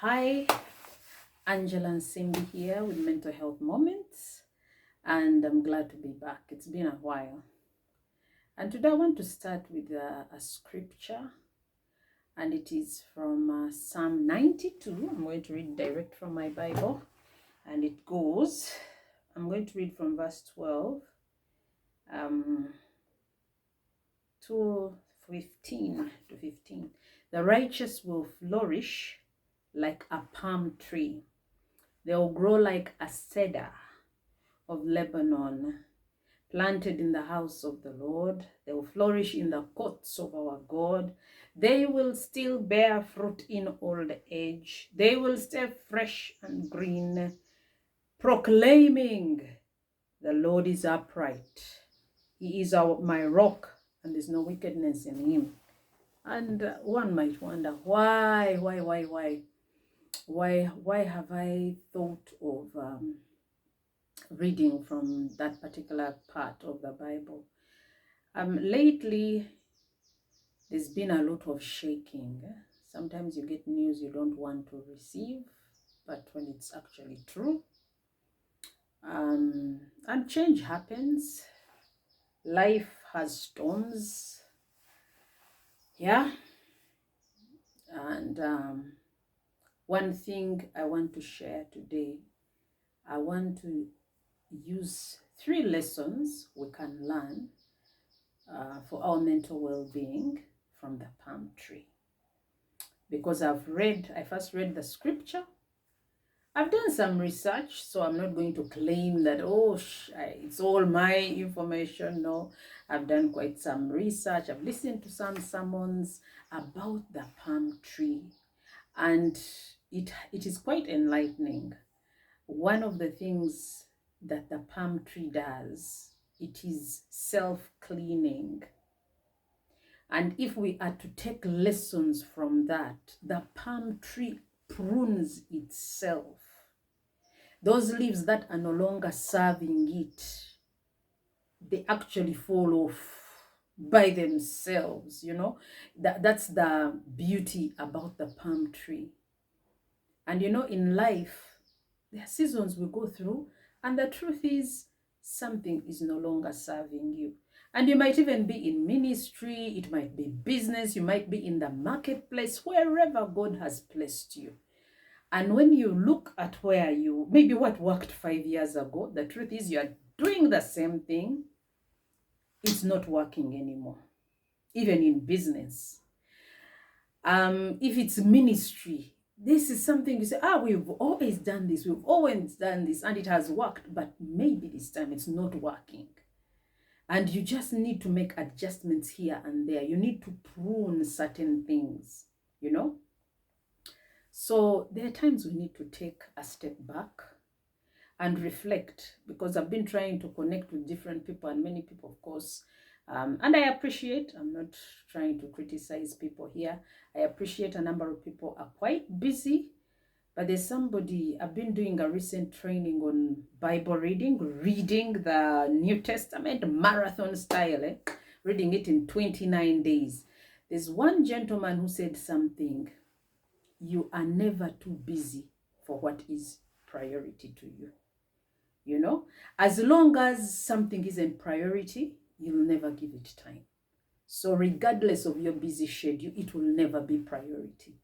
Hi, Angela and Cindy here with Mental Health Moments, and I'm glad to be back. It's been a while. And today I want to start with a scripture, and it is from Psalm 92. I'm going to read direct from my Bible, and it goes, I'm going to read from verse 12 to 15. The righteous will flourish like a palm tree. They will grow like a cedar of Lebanon, planted in the house of the Lord. They will flourish in the courts of our God. They will still bear fruit in old age. They will stay fresh and green, proclaiming, the Lord is upright. He is my rock, and there's no wickedness in him. And one might wonder, why have I thought of reading from that particular part of the Bible? Lately, there's been a lot of shaking. Sometimes you get news you don't want to receive, but when it's actually true, and change happens. Life has storms, yeah. And one thing I want to share today, I want to use 3 lessons we can learn for our mental well-being from the palm tree. Because I first read the scripture. I've done some research, so I'm not going to claim that, it's all my information. No, I've done quite some research. I've listened to some sermons about the palm tree, and it is quite enlightening. One of the things that the palm tree does, it is self-cleaning. And if we are to take lessons from that, the palm tree prunes itself. Those leaves that are no longer serving it, they actually fall off by themselves, That's the beauty about the palm tree. And in life, there are seasons we go through, and the truth is, something is no longer serving you. And you might even be in ministry, it might be business, you might be in the marketplace, wherever God has placed you. And when you look at where maybe what worked 5 years ago, the truth is you're doing the same thing, it's not working anymore. Even in business. If it's ministry, this is something you say, we've always done this, and it has worked, but maybe this time it's not working. And you just need to make adjustments here and there. You need to prune certain things, So there are times we need to take a step back and reflect, because I've been trying to connect with different people, and many people, of course, and I appreciate, I'm not trying to criticize people here. I appreciate a number of people are quite busy, but there's somebody, I've been doing a recent training on Bible reading the New Testament marathon style, reading it in 29 days. There's one gentleman who said something, you are never too busy for what is priority to you. As long as something isn't priority, you'll never give it time. So regardless of your busy schedule, it will never be priority.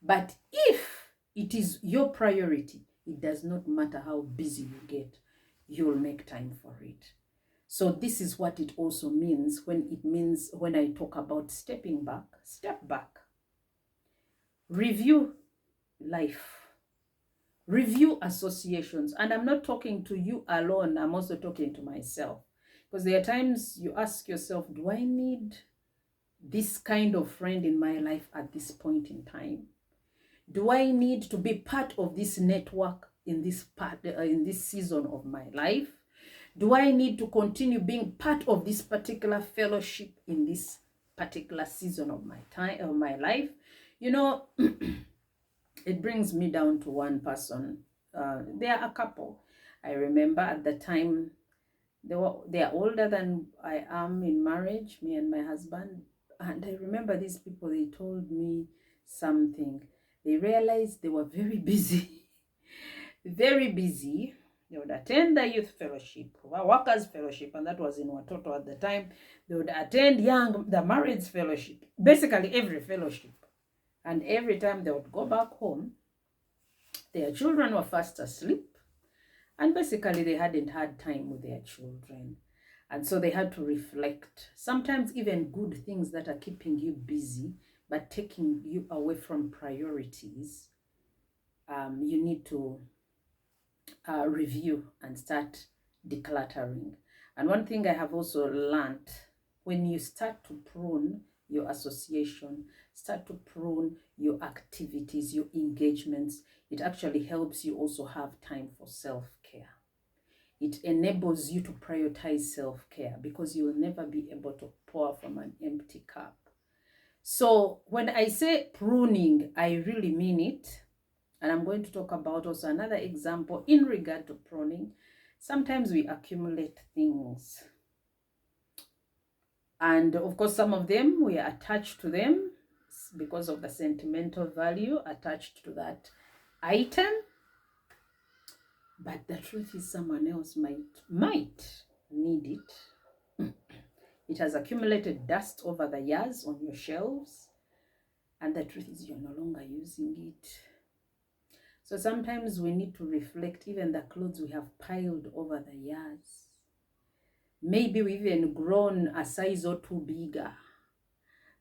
But if it is your priority, it does not matter how busy you get, you'll make time for it. So this is what it also means when I talk about stepping back, step back. Review life. Review associations. And I'm not talking to you alone, I'm also talking to myself. Because there are times you ask yourself, do I need this kind of friend in my life at this point in time? Do I need to be part of this network in this season of my life? Do I need to continue being part of this particular fellowship in this particular season of my life? It brings me down to one person. They are a couple. I remember at the time, they are older than I am in marriage, me and my husband. And I remember these people, they told me something. they realized they were very busy, very busy. They would attend the youth fellowship, workers fellowship, and that was in Watoto at the time. They would attend the marrieds fellowship, basically every fellowship. And every time they would go back home, their children were fast asleep. And basically they hadn't had time with their children. And so they had to reflect. Sometimes even good things that are keeping you busy, but taking you away from priorities, you need to review and start decluttering. And one thing I have also learned, when you start to prune your association, start to prune your activities, your engagements, it actually helps you also have time for self-care. It enables you to prioritize self-care because you will never be able to pour from an empty cup. So when I say pruning, I really mean it. And I'm going to talk about also another example in regard to pruning. Sometimes we accumulate things. And of course, some of them we are attached to them because of the sentimental value attached to that item. But the truth is someone else might need it. It has accumulated dust over the years on your shelves. And the truth is you're no longer using it. So sometimes we need to reflect even the clothes we have piled over the years. Maybe we've even grown a size or two bigger.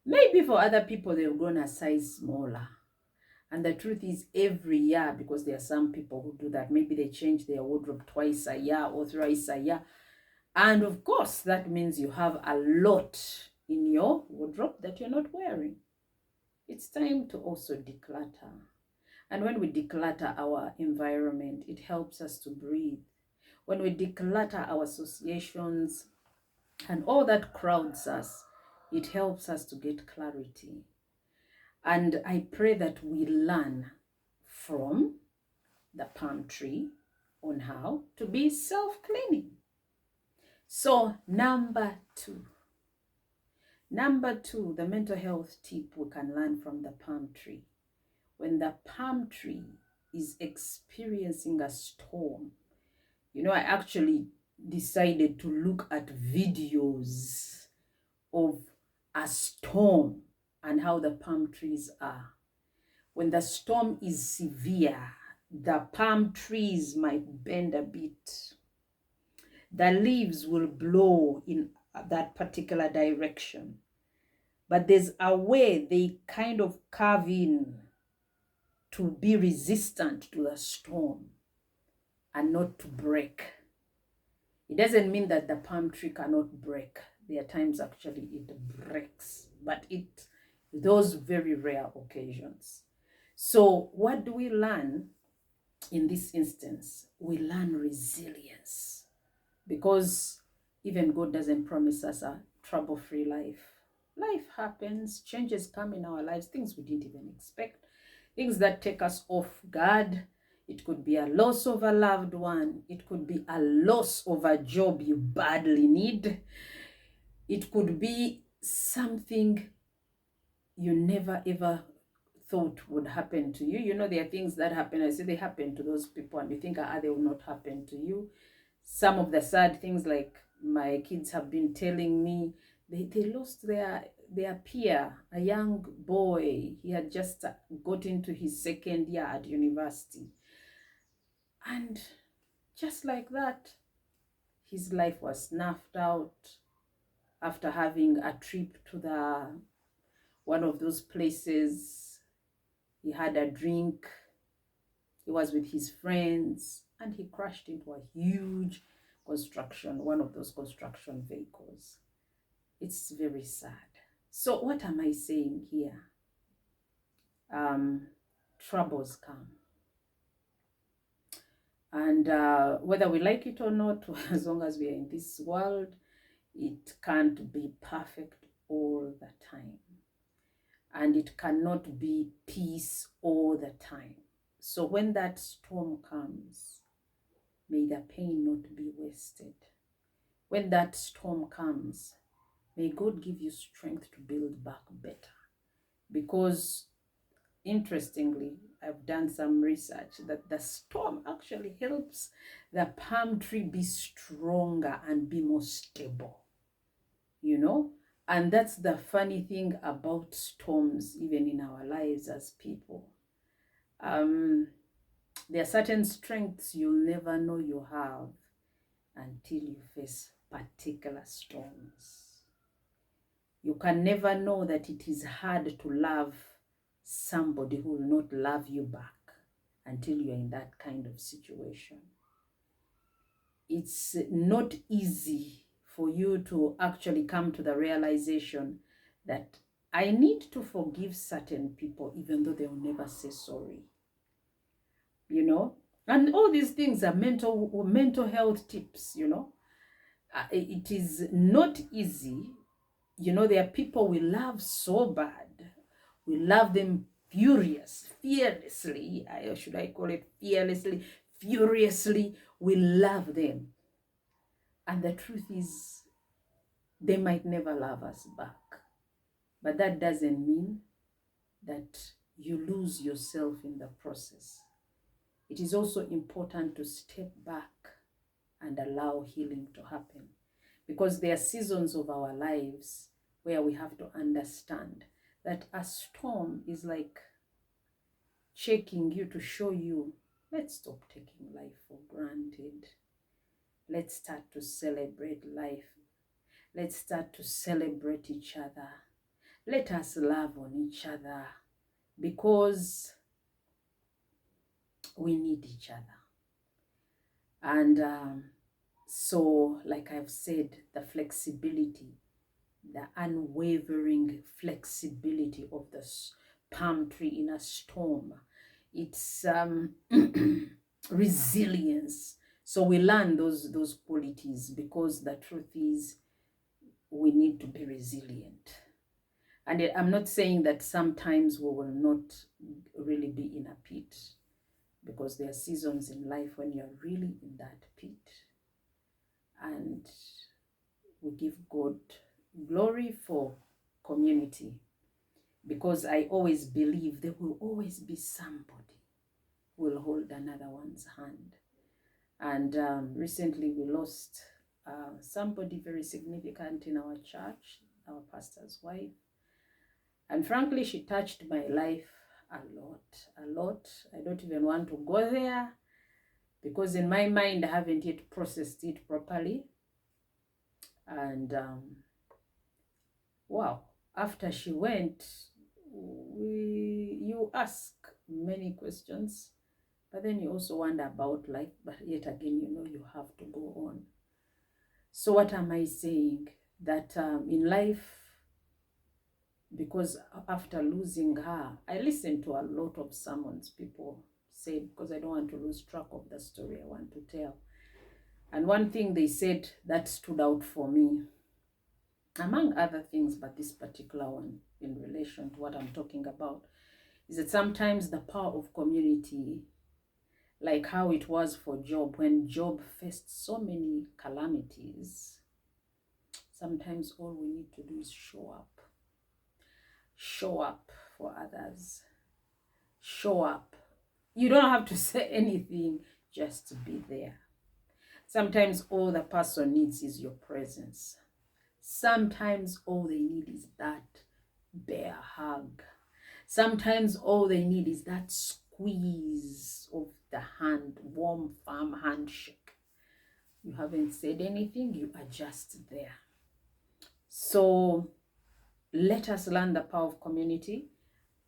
Maybe for other people, they've grown a size smaller. And the truth is every year, because there are some people who do that, maybe they change their wardrobe twice a year or thrice a year. And of course, that means you have a lot in your wardrobe that you're not wearing. It's time to also declutter. And when we declutter our environment, it helps us to breathe. When we declutter our associations and all that crowds us, it helps us to get clarity. And I pray that we learn from the palm tree on how to be self-cleaning. So number two, the mental health tip we can learn from the palm tree. When the palm tree is experiencing a storm, I actually decided to look at videos of a storm and how the palm trees are. When the storm is severe, the palm trees might bend a bit. The leaves will blow in that particular direction. But there's a way they kind of carve in to be resistant to the storm and not to break. It doesn't mean that the palm tree cannot break. There are times actually it breaks, but those very rare occasions. So what do we learn in this instance? We learn resilience, because even God doesn't promise us a trouble-free life. Life happens, changes come in our lives, things we didn't even expect, things that take us off guard. It could be a loss of a loved one. It could be a loss of a job you badly need. It could be something you never ever thought would happen to you. There are things that happen. I say they happen to those people and you think, they will not happen to you. Some of the sad things, like my kids have been telling me, they lost their peer, a young boy. He had just got into his second year at university. And just like that, his life was snuffed out after having a trip to one of those places. He had a drink. He was with his friends and he crashed into a huge one of those construction vehicles. It's very sad. So what am I saying here? Troubles come. And whether we like it or not, as long as we are in this world, it can't be perfect all the time. And it cannot be peace all the time. So when that storm comes, may the pain not be wasted. When that storm comes, may God give you strength to build back better. Because interestingly, I've done some research that the storm actually helps the palm tree be stronger and be more stable, you know? And that's the funny thing about storms, even in our lives as people. There are certain strengths you'll never know you have until you face particular storms. You can never know that it is hard to love somebody who will not love you back until you're in that kind of situation. It's not easy for you to actually come to the realization that I need to forgive certain people even though they'll never say sorry. You know? And all these things are mental health tips, you know? It is not easy. You know, there are people we love so bad. We love them fearlessly. Should I call it fearlessly? Furiously, we love them. And the truth is, they might never love us back. But that doesn't mean that you lose yourself in the process. It is also important to step back and allow healing to happen. Because there are seasons of our lives where we have to understand that a storm is like checking you to show you, let's stop taking life for granted. Let's start to celebrate life. Let's start to celebrate each other. Let us love on each other because we need each other. And so, like I've said, the flexibility, the unwavering flexibility of the palm tree in a storm. It's resilience. So we learn those qualities because the truth is we need to be resilient. And I'm not saying that sometimes we will not really be in a pit, because there are seasons in life when you're really in that pit. And we give God glory for community, because I always believe there will always be somebody who will hold another one's hand. And recently we lost somebody very significant in our church, our pastor's wife. And frankly, she touched my life a lot. I don't even want to go there because in my mind, I haven't yet processed it properly. And wow, after she went, you ask many questions, but then you also wonder about life, but yet again, you know, you have to go on. So what am I saying? That in life, because after losing her, I listened to a lot of sermons people said, because I don't want to lose track of the story I want to tell. And one thing they said that stood out for me, among other things, but this particular one in relation to what I'm talking about, is that sometimes the power of community, like how it was for Job, when Job faced so many calamities, sometimes all we need to do is show up. Show up for others. Show up. You don't have to say anything, just to be there. Sometimes all the person needs is your presence. Sometimes all they need is that bare hug. Sometimes all they need is that squeeze of the hand, warm, firm handshake. You haven't said anything, you are just there. So let us learn the power of community,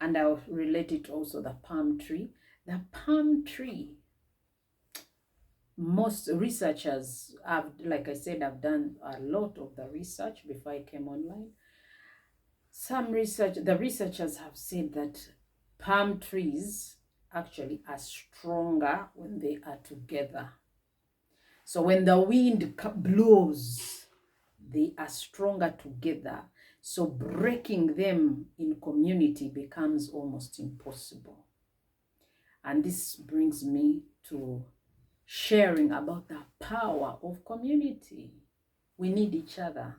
and I'll relate it also the palm tree. The palm tree, most researchers have, like I said, I've done a lot of the research before I came online. The researchers have said that palm trees actually are stronger when they are together. So when the wind blows, they are stronger together. So breaking them in community becomes almost impossible. And this brings me to sharing about the power of community. We need each other.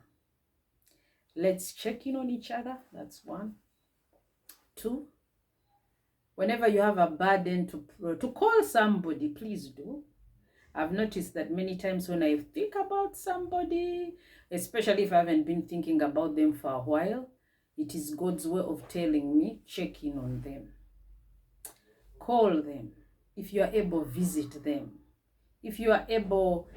Let's check in on each other. That's one. Two, Whenever you have a burden to call somebody, please do. I've noticed that many times when I think about somebody, especially if I haven't been thinking about them for a while, it is God's way of telling me, check in on them. Call them. If you are able, visit them. If you are able,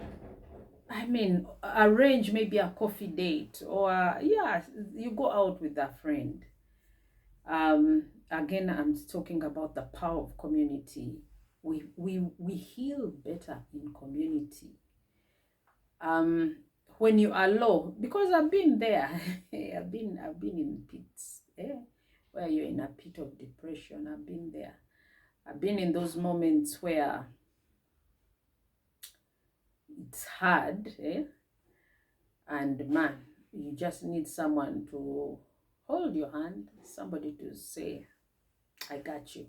arrange maybe a coffee date, or you go out with a friend. Again, I'm talking about the power of community. We heal better in community. When you are low, because I've been there. I've been in pits, where you're in a pit of depression. I've been there. I've been in those moments where it's hard, and man, you just need someone to hold your hand, somebody to say, I got you.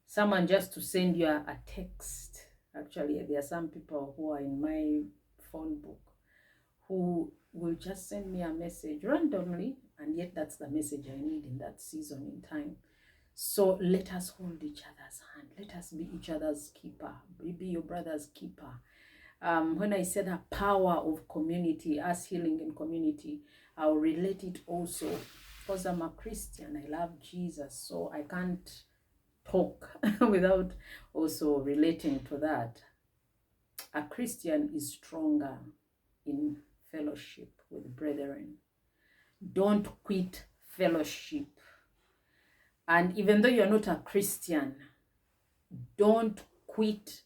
Someone just to send you a text. Actually, there are some people who are in my phone book who will just send me a message randomly, and yet that's the message I need in that season in time. So let us hold each other's hand. Let us be each other's keeper. Be your brother's keeper. When I said the power of community, us healing in community, I'll relate it also because I'm a Christian. I love Jesus, so I can't talk without also relating to that. A Christian is stronger in fellowship with brethren. Don't quit fellowship. And even though you're not a Christian, don't quit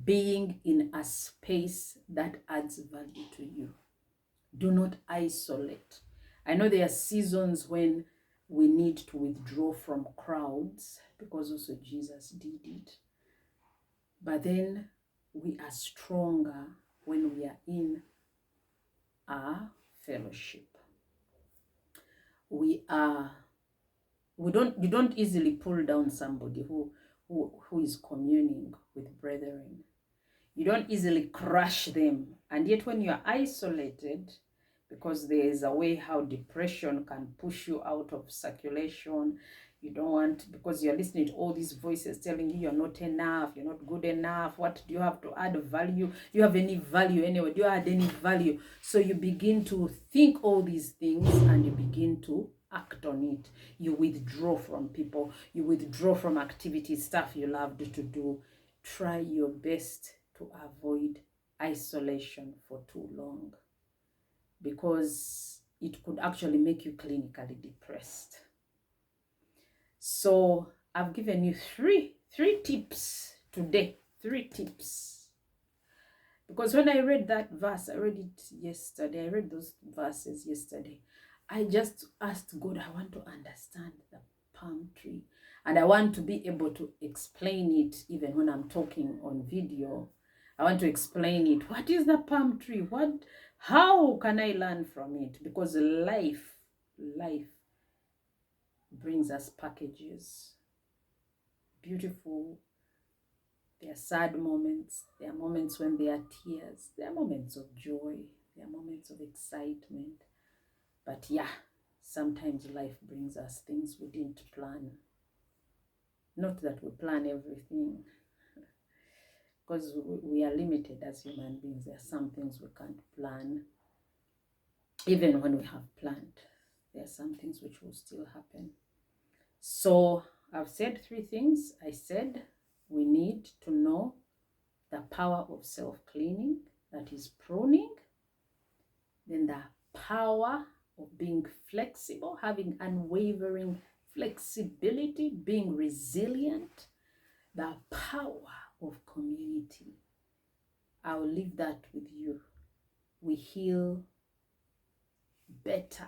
being in a space that adds value to you. Do not isolate. I know there are seasons when we need to withdraw from crowds, because also Jesus did it. But then we are stronger when we are in a fellowship. You don't easily pull down somebody who is communing with brethren. You don't easily crush them. And yet when you're isolated, because there is a way how depression can push you out of circulation, you don't want, because you're listening to all these voices telling you you're not enough, you're not good enough, what do you have to add value? Do you have any value anyway? Do you add any value? So you begin to think all these things and you begin to act on it. You withdraw from people, you withdraw from activities, stuff you loved to do. Try your best to avoid isolation for too long, because it could actually make you clinically depressed. So I've given you three tips today. 3 tips. Because when I read that verse, I read it yesterday. I read those verses yesterday. I just asked God, I want to understand the palm tree. And I want to be able to explain it even when I'm talking on video. I want to explain it. What is the palm tree? How can I learn from it? Because life brings us packages. Beautiful. There are sad moments. There are moments when there are tears. There are moments of joy. There are moments of excitement. But yeah, sometimes life brings us things we didn't plan. Not that we plan everything, because we are limited as human beings. There are some things we can't plan. Even when we have planned, there are some things which will still happen. So I've said 3 things. I said we need to know the power of self-cleaning, that is pruning. Then the power of being flexible, having unwavering flexibility, being resilient. The power of community. I'll leave that with you. We heal better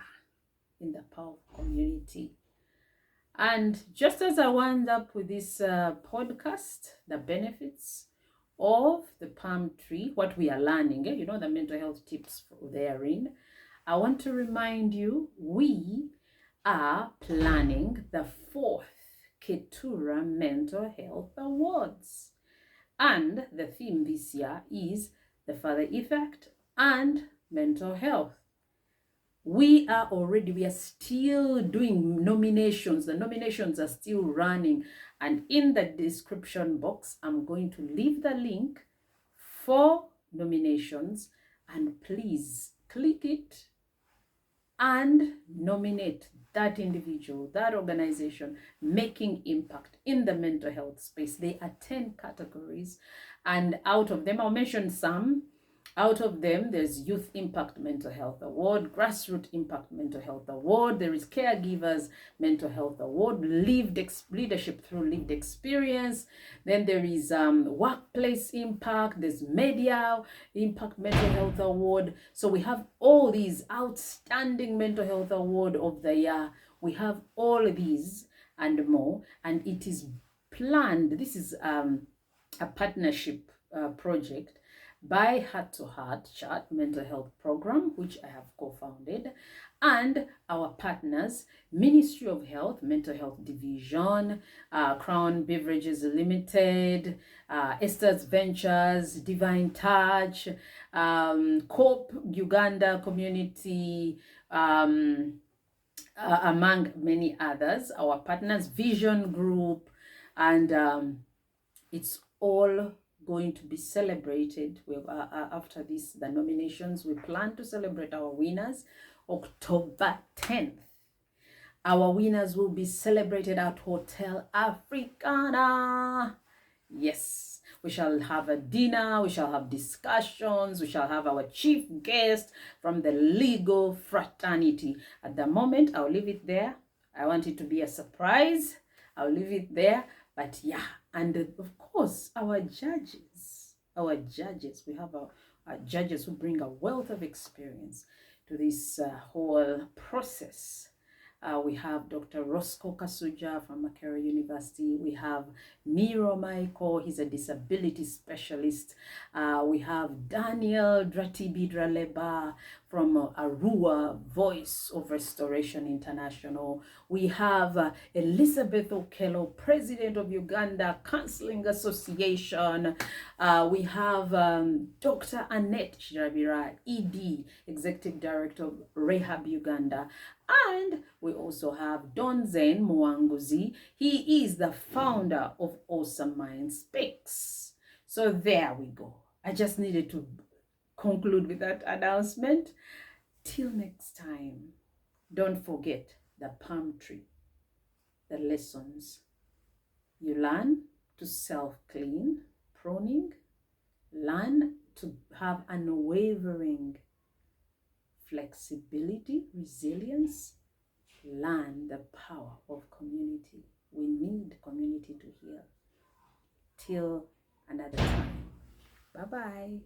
in the power of community. And just as I wound up with this podcast, the benefits of the palm tree, what we are learning, the mental health tips therein, I want to remind you, we are planning the 4th Ketura Mental Health Awards. And the theme this year is the father effect and mental health. We are still doing nominations. The nominations are still running. And in the description box, I'm going to leave the link for nominations. And please click it and nominate that individual, that organization making impact in the mental health space. There are 10 categories, and out of them, I'll mention some. Out of them, there's Youth Impact Mental Health Award, Grassroots Impact Mental Health Award, there is Caregivers Mental Health Award, Leadership Through Lived Experience, then there is Workplace Impact, there's Media Impact Mental Health Award. So we have all these outstanding mental health award of the year. We have all these and more, and it is planned. This is a partnership project by Heart to Heart Chat Mental Health Program, which I have co-founded, and our partners, Ministry of Health, Mental Health Division, Crown Beverages Limited, Esther's Ventures, Divine Touch, COPE, Uganda Community, among many others, our partners, Vision Group, and it's all going to be celebrated. After this, the nominations, we plan to celebrate our winners October 10th. Our winners will be celebrated at Hotel Africana. Yes, we shall have a dinner, we shall have discussions, we shall have our chief guest from the legal fraternity. At the moment, I'll leave it there. I want it to be a surprise. I'll leave it there. But yeah, and of course, our judges, we have our judges who bring a wealth of experience to this whole process. We have Dr. Roscoe Kasuja from Makere University. We have Miro Michael, he's a disability specialist. We have Daniel Dratibidraleba from Arua, Voice of Restoration International. We have Elizabeth Okello, President of Uganda Counseling Association. We have Dr. Annette Chirabira, ED, Executive Director of Rehab Uganda. And we also have Don Zen Mwanguzi. He is the founder of Awesome Mind Speaks. So there we go. I just needed to conclude with that announcement. Till next time, don't forget the palm tree, the lessons. You learn to self-clean, pruning, learn to have unwavering flexibility, resilience, learn the power of community. We need community to heal. Till another time. Bye-bye.